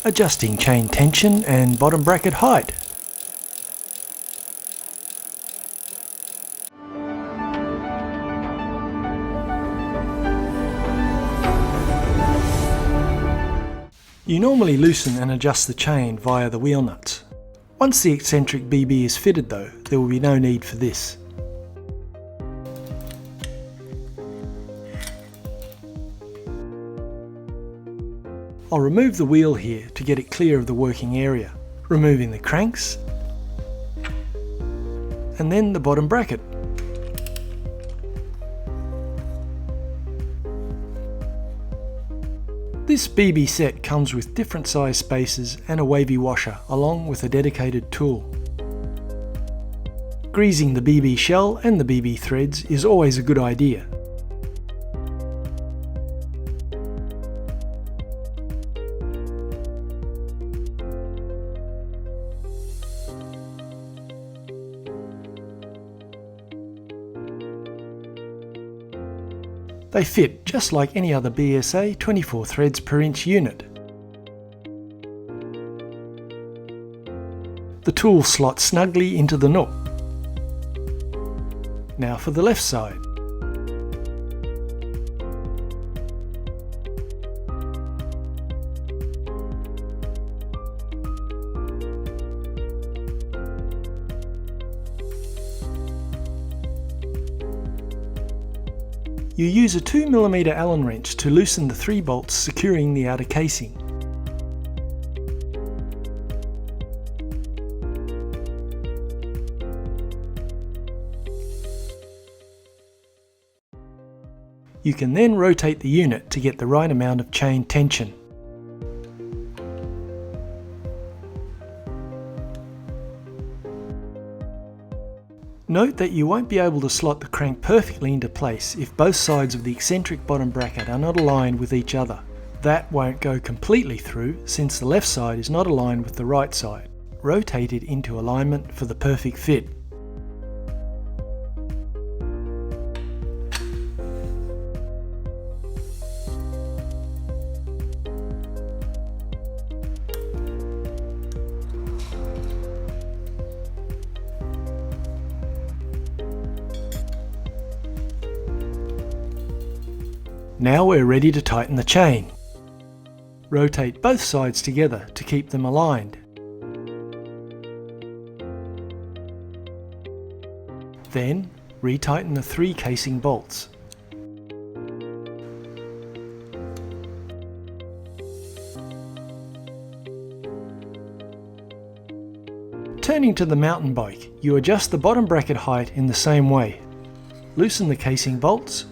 adjusting chain tension and bottom bracket height. You normally loosen and adjust the chain via the wheel nuts. Once the Eccentric BB is fitted though, there will be no need for this. I'll remove the wheel here to get it clear of the working area, removing the cranks and then the bottom bracket. This BB set comes with different size spacers and a wavy washer along with a dedicated tool. Greasing the BB shell and the BB threads is always a good idea. They fit just like any other BSA 24 threads per inch unit. The tool slots snugly into the nook. Now for the left side. You use a 2mm Allen wrench to loosen the 3 bolts securing the outer casing. You can then rotate the unit to get the right amount of chain tension. Note that you won't be able to slot the crank perfectly into place if both sides of the eccentric bottom bracket are not aligned with each other. That won't go completely through since the left side is not aligned with the right side. Rotate it into alignment for the perfect fit. Now we're ready to tighten the chain. Rotate both sides together to keep them aligned. Then, retighten the 3 casing bolts. Turning to the mountain bike, you adjust the bottom bracket height in the same way. Loosen the casing bolts.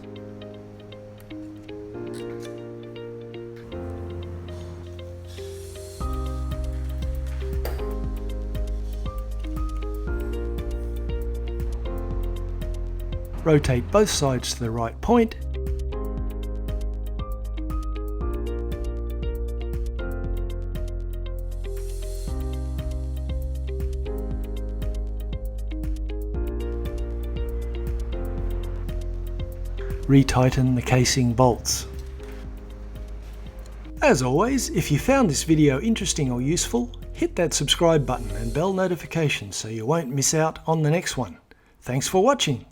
Rotate both sides to the right point. Retighten the casing bolts. As always, if you found this video interesting or useful, hit that subscribe button and bell notification so you won't miss out on the next one. Thanks for watching.